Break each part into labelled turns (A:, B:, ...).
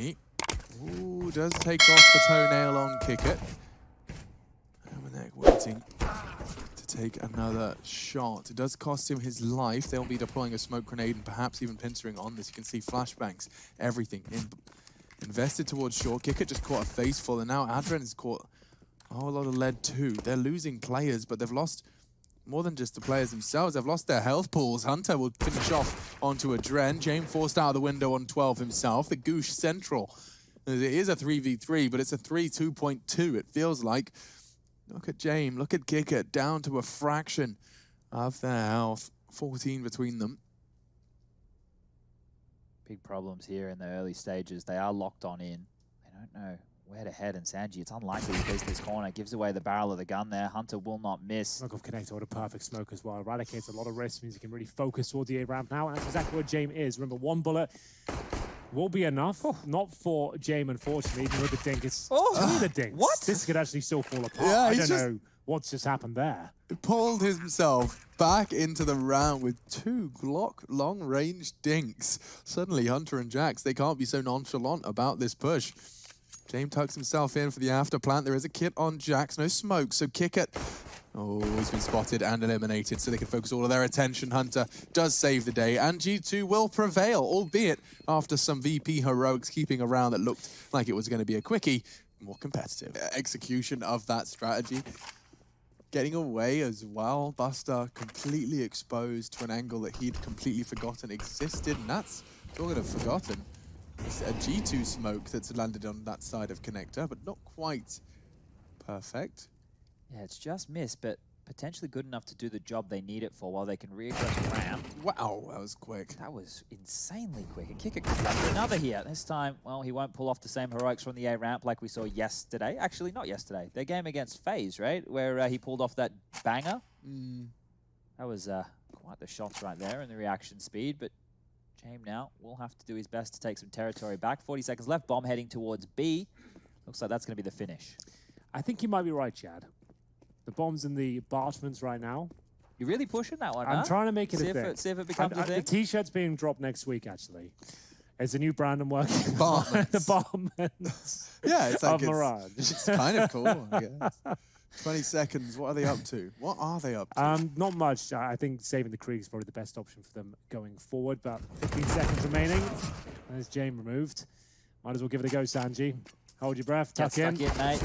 A: Kenny. Ooh, does take off the toenail on Kickett. Amanek waiting to take another shot. It does cost him his life. They'll be deploying a smoke grenade and perhaps even pincering on this. You can see flashbangs, everything invested towards short. Kickett just caught a face full, and now Adren has caught a whole lot of lead too. They're losing players, but they've lost more than just the players themselves. They've lost their health pools. Hunter will finish off onto Adren. James forced out of the window on 12 himself. The Goosh Central. It is a 3v3, but it's a 3-2.2, it feels like. Look at James, look at Kickett, down to a fraction of their health. 14 between them.
B: Big problems here in the early stages. They are locked on in. They don't know where to head, and Sanji, it's unlikely he goes to this corner. Gives away the barrel of the gun there. Hunter will not miss.
C: Smoke off connector with a perfect smoke as well. Eradicates a lot of risk, means he can really focus towards the A ramp now, and that's exactly what James is. Remember, one bullet will be enough. Not for James, unfortunately, even with the dink. It's the dinks.
B: What?
C: This could actually still fall apart.
A: Yeah,
C: I don't know what's just happened there.
A: Pulled himself back into the round with 2 Glock long-range dinks. Suddenly, Hunter and Jax, they can't be so nonchalant about this push. James tucks himself in for the after plant. There is a kit on Jax, no smoke, so Kickett. Oh, he's been spotted and eliminated, so they can focus all of their attention. Hunter does save the day, and G2 will prevail, albeit after some VP heroics keeping a round that looked like it was going to be a quickie, more competitive. Execution of that strategy. Getting away as well. Buster completely exposed to an angle that he'd completely forgotten existed, and that's talking of forgotten. It's a G2 smoke that's landed on that side of connector, but not quite perfect.
B: Yeah, it's just missed, but potentially good enough to do the job they need it for while they can readjust ramp.
A: Wow, that was quick.
B: That was insanely quick. And Kickett comes up for another here. This time, well, he won't pull off the same heroics from the A ramp like we saw yesterday. Actually, not yesterday. Their game against FaZe, right? Where he pulled off that banger. That was quite the shots right there and the reaction speed, but James now will have to do his best to take some territory back. 40 seconds left. Bomb heading towards B. Looks like that's going to be the finish.
C: I think you might be right, Chad. The bomb's in the bargements right now.
B: You're really pushing that one,
C: I'm trying to make it a thing.
B: See if it becomes a thing.
C: The T-shirt's being dropped next week, actually. It's a new brand I'm working on. The bargements.
A: Yeah, it's like
C: Mirage.
A: It's kind of cool, I guess. 20 seconds, what are they up to? What are they up to?
C: Not much. I think saving the Krieg is probably the best option for them going forward, but 15 seconds remaining. There's James removed. Might as well give it a go, Sanji. Hold your breath, tuck in.
B: Get stuck in, mate.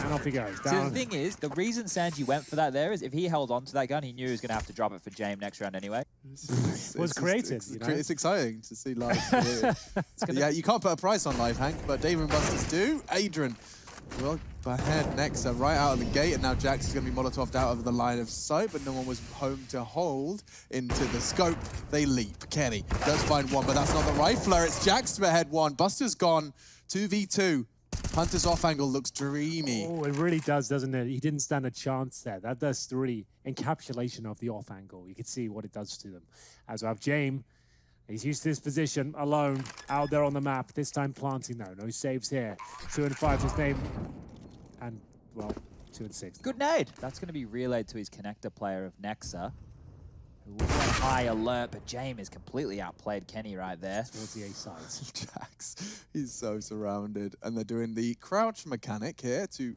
C: And off he goes.
B: So the thing is, the reason Sanji went for that there is if he held on to that gun, he knew he was going to have to drop it for James next round anyway.
C: It was creative, you know?
A: It's exciting to see live. Yeah, you can't put a price on live, Hank, but Dave and Busters do. Adrian will ahead Nexa right out of the gate, and now Jax is going to be Molotoved out of the line of sight, but no one was home to hold into the scope. They leap. Kenny does find one, but that's not the rifler. It's Jax to ahead one. Buster's gone. 2v2. Hunter's off angle looks dreamy.
C: Oh, it really does, doesn't it? He didn't stand a chance there. That does the really encapsulation of the off angle. You can see what it does to them. As we have James, he's used to this position alone, out there on the map. This time planting though, no saves here. 2 and 5 his name, and well, 2 and 6.
B: Good nade. That's going to be relayed to his connector player of Nexa, who was on high alert, but James has completely outplayed Kenny right there.
C: Towards the A side.
A: Jax, he's so surrounded, and they're doing the crouch mechanic here to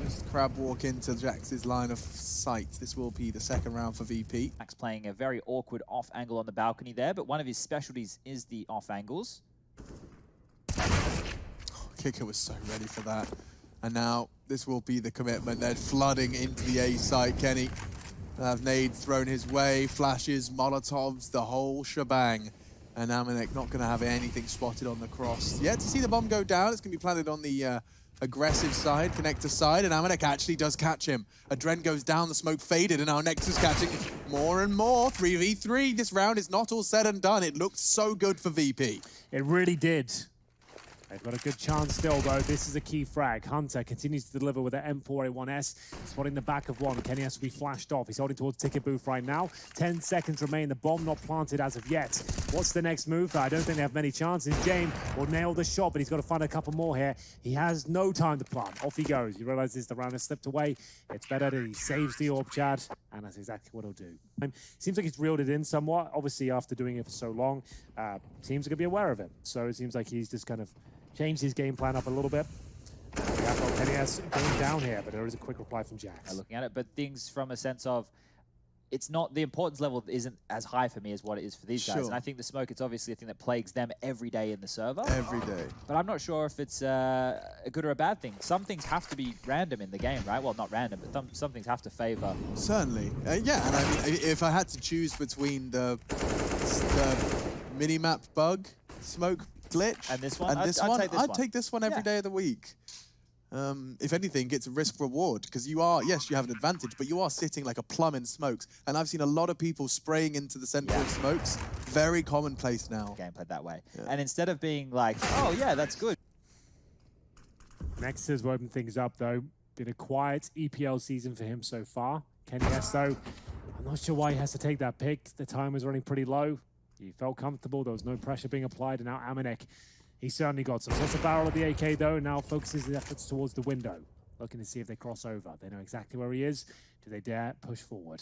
A: just crab walk into Jax's line of sight. This will be the second round for VP.
B: Max playing a very awkward off angle on the balcony there, but one of his specialties is the off angles.
A: Kicker was so ready for that. And now this will be the commitment. They're flooding into the A site. Kenny will have nades thrown his way, flashes, Molotovs, the whole shebang. And Amanek not going to have anything spotted on the cross. Yet to see the bomb go down, it's going to be planted on the aggressive side, connector side, and Amanek actually does catch him. Adren goes down, the smoke faded, and now Nexus catching more and more. 3v3. This round is not all said and done. It looked so good for VP.
C: It really did. They've got a good chance still, though. This is a key frag. Hunter continues to deliver with an M4A1S. Spotting the back of one. Kenny has to be flashed off. He's holding towards ticket booth right now. 10 seconds remain. The bomb not planted as of yet. What's the next move? I don't think they have many chances. James will nail the shot, but he's got to find a couple more here. He has no time to plant. Off he goes. He realizes the round has slipped away. It's better that he saves the orb, Chad, and that's exactly what he'll do. Seems like he's reeled it in somewhat. Obviously, after doing it for so long, teams are going to be aware of it. So it seems like he's just kind of changed his game plan up a little bit. Kenny has going down here, but there is a quick reply from Jax.
B: Looking at it, but things from a sense of, it's not, the importance level isn't as high for me as what it is for these guys. And I think the smoke, it's obviously a thing that plagues them every day in the server.
A: Every day.
B: But I'm not sure if it's a good or a bad thing. Some things have to be random in the game, right? Well, not random, but some things have to favor.
A: Certainly. Yeah, and I mean, if I had to choose between the mini-map bug, smoke glitch,
B: and this one,
A: I'd take this one every day of the week. If anything, it's a risk-reward, because you are, yes, you have an advantage, but you are sitting like a plum in smokes. And I've seen a lot of people spraying into the center of smokes. Very commonplace now.
B: Gameplay that way. Yeah. And instead of being like, oh yeah, that's good.
C: Next has opened things up, though. Been a quiet EPL season for him so far. Kenny S, though, I'm not sure why he has to take that pick. The time was running pretty low. He felt comfortable. There was no pressure being applied. And now Amanek, he certainly got some. Just a barrel of the AK, though, now focuses his efforts towards the window. Looking to see if they cross over. They know exactly where he is. Do they dare push forward?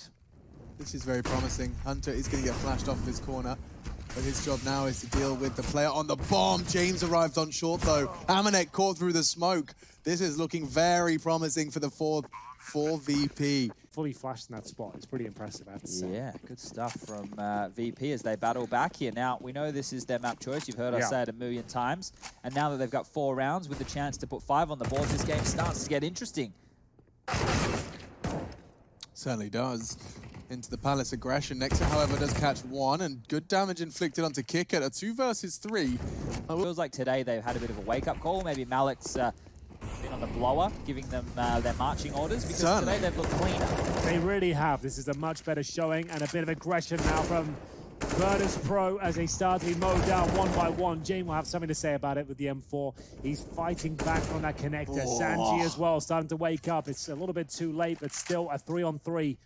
A: This is very promising. Hunter is going to get flashed off his corner. But his job now is to deal with the player on the bomb. James arrived on short, though. Amanek caught through the smoke. This is looking very promising for the 4VP.
C: Fully flashed in that spot. It's pretty impressive, I have to say.
B: Yeah, good stuff from VP as they battle back here. Now, we know this is their map choice. You've heard us say it a million times. And now that they've got 4 rounds with the chance to put 5 on the board, this game starts to get interesting.
A: Certainly does. Into the Palace aggression. Nexa, however, does catch 1, and good damage inflicted onto Kicker. A 2 versus 3.
B: It feels like today they've had a bit of a wake-up call. Maybe Malik's been on the blower, giving them their marching orders, because today they've looked cleaner.
C: They really have. This is a much better showing, and a bit of aggression now from Virtus.Pro as they start to be mowed down one by one. Jane will have something to say about it with the M4. He's fighting back from that connector. Sanji as well, starting to wake up. It's a little bit too late, but still a 3-on-3.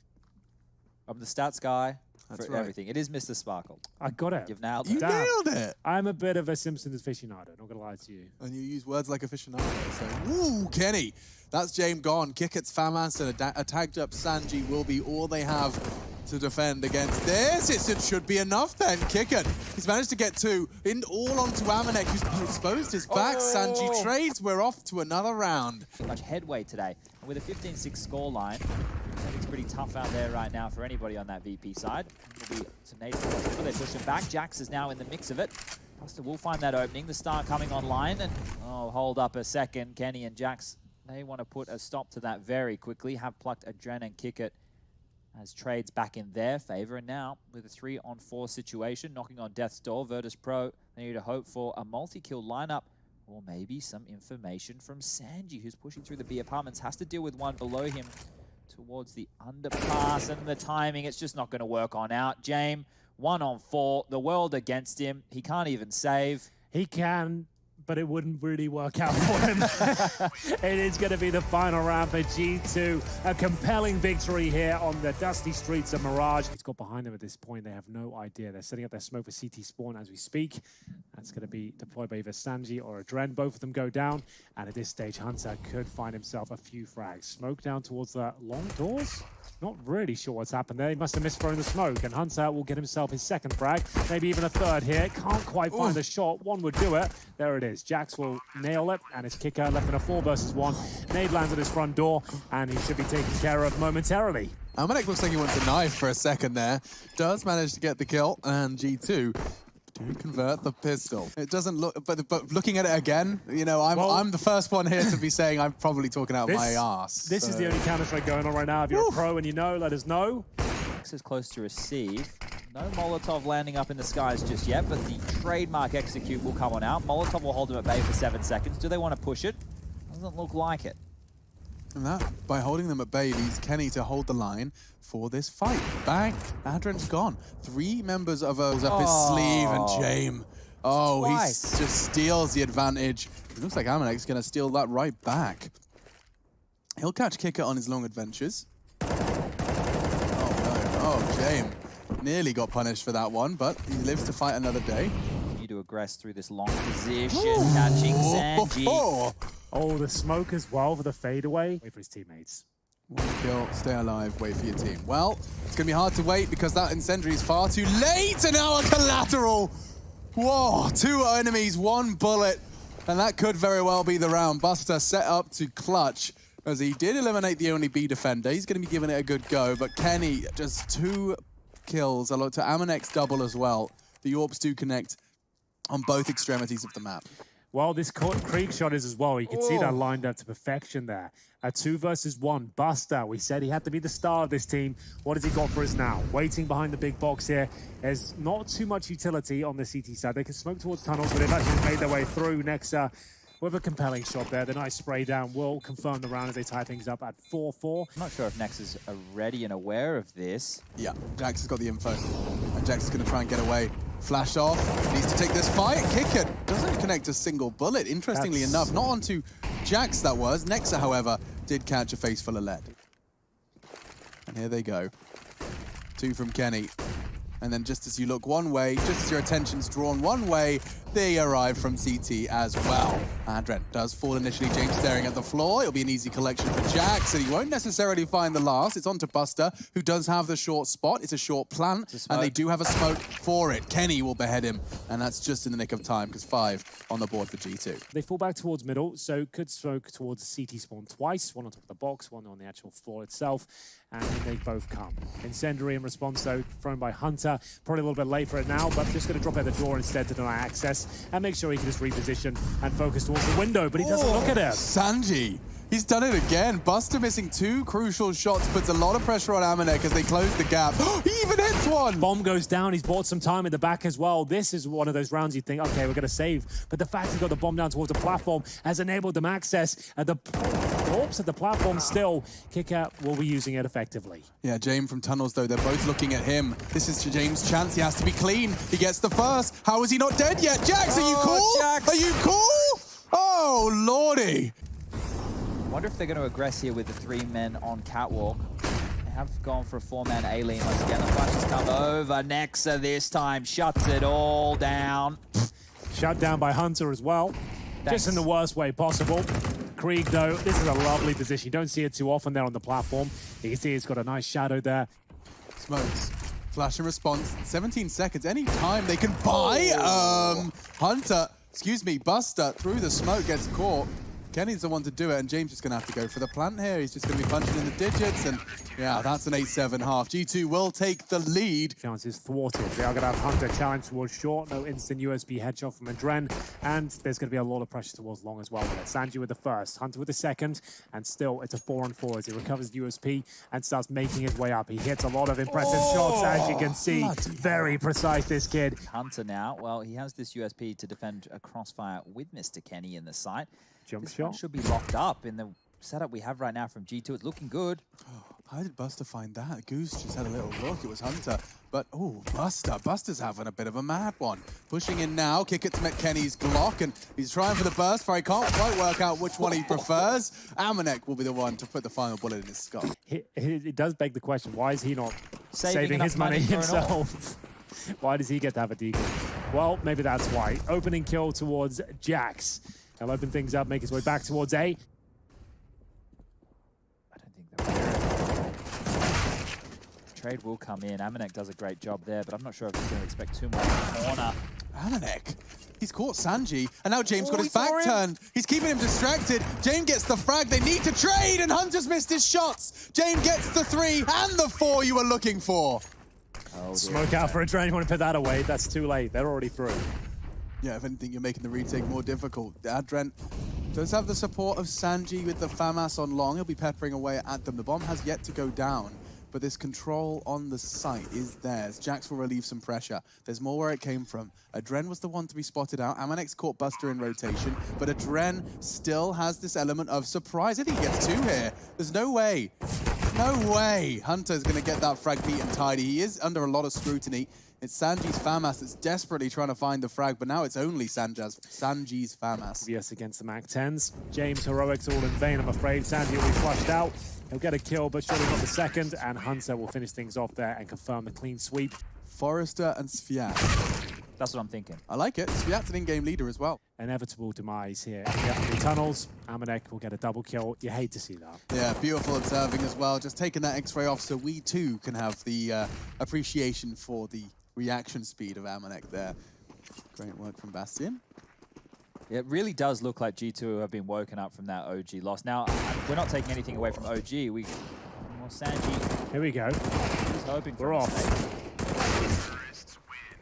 B: I'm the stats guy for everything. It is Mr. Sparkle.
C: I got it.
B: You've nailed it.
A: You nailed it.
C: I'm a bit of a Simpsons aficionado, not gonna lie to you.
A: And you use words like aficionado. So, ooh, Kenny. That's James gone. Kickett's FAMAS and a tagged up Sanji will be all they have to defend against this. It should be enough then. Kickett, he's managed to get 2 in all onto Amanek, who's exposed his back. Sanji trades. We're off to another round.
B: Much headway today. And with a 15-6 scoreline, I think it's pretty tough out there right now for anybody on that VP side. It'll be tenacious. They're pushing back. Jax is now in the mix of it. Buster will find that opening. The star coming online. And, hold up a second. Kenny and Jax, they want to put a stop to that very quickly. Have plucked Adren and Kickett as trades back in their favor. And now, with a 3-on-4 situation, knocking on death's door, Virtus.Pro, they need to hope for a multi-kill lineup, or maybe some information from Sanji, who's pushing through the B apartments, has to deal with one below him towards the underpass, and the timing, it's just not going to work on out. James, 1-on-4, the world against him. He can't even save.
C: He can, but it wouldn't really work out for him. It is going to be the final round for G2. A compelling victory here on the dusty streets of Mirage. It's got behind them at this point. They have no idea. They're setting up their smoke for CT spawn as we speak. That's going to be deployed by either Sanji or Adren. Both of them go down. And at this stage, Hunter could find himself a few frags. Smoke down towards the long doors. Not really sure what's happened there. He must have misthrown the smoke, and Hunter will get himself his 2nd frag, maybe even a 3rd here. Can't quite find the shot. One would do it. There it is. Jax will nail it, and his Kicker left in a 4 versus 1. Nade lands at his front door, and he should be taken care of momentarily.
A: Amanek looks like he wants a knife for a second there. Does manage to get the kill, and G2 do convert the pistol. It doesn't look, but looking at it again, you know, I'm the first one here to be saying I'm probably talking out my ass.
C: This is the only Counter-Strike going on right now. If you're a pro and you know, let us know.
B: Jax is close to receive. No Molotov landing up in the skies just yet, but the trademark execute will come on out. Molotov will hold him at bay for 7 seconds. Do they want to push it? Doesn't look like it.
A: And that, by holding them at bay, leaves Kenny to hold the line for this fight. Bang! Adren's gone. 3 members of us up his sleeve, and James Oh, he
B: Twice.
A: just steals the advantage. It looks like Amanek's going to steal that right back. He'll catch Kicker on his long adventures. Oh, no. Oh, James nearly got punished for that one, but he lives to fight another day.
B: Continue to aggress through this long position, catching Sanji.
C: Oh, the smoke as well for the fadeaway. Wait for his teammates.
A: One kill, stay alive, wait for your team. Well, it's going to be hard to wait because that incendiary is far too late, and now a collateral. Whoa, 2 enemies, 1 bullet, and that could very well be the round. Buster set up to clutch as he did eliminate the only B defender. He's going to be giving it a good go, but Kenny, just 2 kills. A lot to Amanek's double as well. The Orbs do connect on both extremities of the map.
C: Well, this Krieg shot is as well. You can see that lined up to perfection there. A 2 versus 1. Buster, we said he had to be the star of this team. What has he got for us now? Waiting behind the big box here. There's not too much utility on the CT side. They can smoke towards tunnels, but they've actually made their way through. Nexa with a compelling shot there. The nice spray down will confirm the round as they tie things up at 4-4.
B: I'm not sure if Nexus are ready and aware of this.
A: Yeah, Jax has got the info, and Jax is going to try and get away. Flash off, needs to take this fight. Kicker doesn't connect a single bullet, interestingly enough. Not onto Jax, that was. Nexa, however, did catch a face full of lead. And here they go. 2 from Kenny. And then just as you look one way, just as your attention's drawn one way, they arrive from CT as well. Adren does fall initially. James staring at the floor. It'll be an easy collection for Jax, and he won't necessarily find the last. It's on to Buster, who does have the short spot. It's a short plant, and they do have a smoke for it. Kenny will behead him, and that's just in the nick of time, because 5 on the board for G2.
C: They fall back towards middle, so could smoke towards CT spawn twice. 1 on top of the box, 1 on the actual floor itself, and they both come. Incendiary in response, though, thrown by Hunter. Probably a little bit late for it now, but just going to drop out the door instead to deny access and make sure he can just reposition and focus towards the window, but he doesn't look at it.
A: Sanji, he's done it again. Buster missing 2 crucial shots, puts a lot of pressure on Amanek as they close the gap. He even hits one!
C: Bomb goes down, he's bought some time in the back as well. This is one of those rounds you think, okay, we're going to save, but the fact he got the bomb down towards the platform has enabled them access, and the Orbs at the platform still. Kicker will be using it effectively.
A: Yeah, James from tunnels, though, they're both looking at him. This is James' chance. He has to be clean. He gets the first. How is he not dead yet? Jax, are you cool?
B: Jax.
A: Are you cool? Oh, lordy.
B: I wonder if they're going to aggress here with the 3 men on catwalk. They have gone for a 4-man A-lane once again. The flashes come over. Nexa this time shuts it all down.
C: Shut down by Hunter as well.
B: Thanks.
C: Just in the worst way possible. Krieg, though, this is a lovely position. You don't see it too often there on the platform. You can see it's got a nice shadow there.
A: Smokes. Flash and response. 17 seconds. Any time they can buy. Hunter, excuse me, Buster through the smoke gets caught. Kenny's the one to do it, and James is going to have to go for the plant here. He's just going to be punching in the digits, and yeah, that's an 8-7 half. G2 will take the lead.
C: Chances thwarted. They are going to have Hunter challenge towards short. No instant USB headshot from Adren, and there's going to be a lot of pressure towards long as well. Sanji with the first, Hunter with the second, and still it's a 4-on-4 as he recovers the USP and starts making his way up. He hits a lot of impressive shots, as you can see. Very precise, this kid.
B: Hunter now, well, he has this USP to defend a crossfire with Mr. Kenny in the site.
C: Jump
B: This
C: shot.
B: one should be locked up in the setup we have right now from G2. It's looking good.
A: How did Buster find that? Goose just had a little look. It was Hunter. But, oh, Buster. Buster's having a bit of a mad one. Pushing in now. Kick it to met Kenny's Glock. And he's trying for the burst fire. He can't quite work out which one he prefers. Amanek will be the one to put the final bullet in his skull.
C: It does beg the question, why is he not saving
B: enough
C: his money
B: for an
C: himself? Why does he get to have a deagle? Well, maybe that's why. Opening kill towards Jax. He'll open things up, make his way back towards A.
B: I don't think they're aware. Trade will come in. Amanek does a great job there, but I'm not sure if he's going to expect too much in the corner.
A: Amanek. He's caught Sanji, and now James got
B: he
A: his
B: saw
A: back
B: him.
A: turned. He's keeping him distracted. James gets the frag. They need to trade, and Hunter's missed his shots. James gets the 3 and the 4 you were looking for.
B: Oh, dear.
C: Smoke out for a drain. You want to put that away? That's too late. They're already through.
A: Yeah, if anything, you're making the retake more difficult. Adren does have the support of Sanji with the FAMAS on long. He'll be peppering away at them. The bomb has yet to go down, but this control on the site is theirs. Jax will relieve some pressure. There's more where it came from. Adren was the one to be spotted out. Amanek's caught Buster in rotation, but Adren still has this element of surprise. I think he gets 2 here. There's no way. No way Hunter's going to get that frag neat and tidy. He is under a lot of scrutiny. It's Sanji's FAMAS that's desperately trying to find the frag, but now it's only Sanji's FAMAS.
C: Yes, against the MAC-10s. James heroics all in vain, I'm afraid. Sanji will be flushed out. He'll get a kill, but surely not the second. And Hunter will finish things off there and confirm the clean sweep.
A: Forrester and Sviat.
B: That's what I'm thinking.
A: I like it. Sviat's an in-game leader as well.
C: Inevitable demise here. In the tunnels, Amanek will get a double kill. You hate to see that.
A: Yeah, beautiful observing as well. Just taking that X-ray off so we too can have the appreciation for the reaction speed of Amanek there. Great work from Bastion.
B: It really does look like G2 have been woken up from that OG loss. Now, we're not taking anything away from OG. More Sanji.
C: Here we go.
B: He's hoping for
C: We're
B: a
C: off.
B: mistake.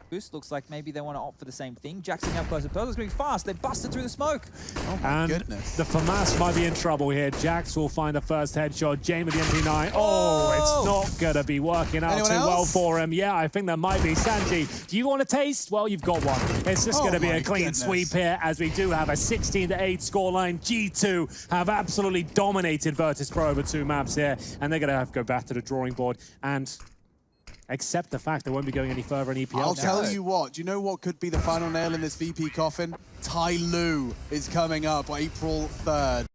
B: Boost looks like maybe they want to opt for the same thing. Jackson up close. The Pearl's going to be fast. They busted through the smoke.
A: Oh my
C: And
A: goodness.
C: the FAMAS might be in trouble here. Jax will find the first headshot. James with the MP9. Oh, it's not going to be working out
A: Anyone
C: too well
A: else?
C: for him. Yeah, I think there might be. Sanji, do you want a taste? Well, you've got one. It's just
A: Oh
C: going to be
A: my
C: a clean
A: goodness.
C: sweep here as we do have a 16-8 scoreline. G2 have absolutely dominated Virtus.Pro over 2 maps here, and they're going to have to go back to the drawing board and accept the fact they won't be going any further in EPL.
A: I'll tell
B: No.
A: you what, do you know what could be the final nail in this VP coffin? Tai Lu is coming up April 3rd.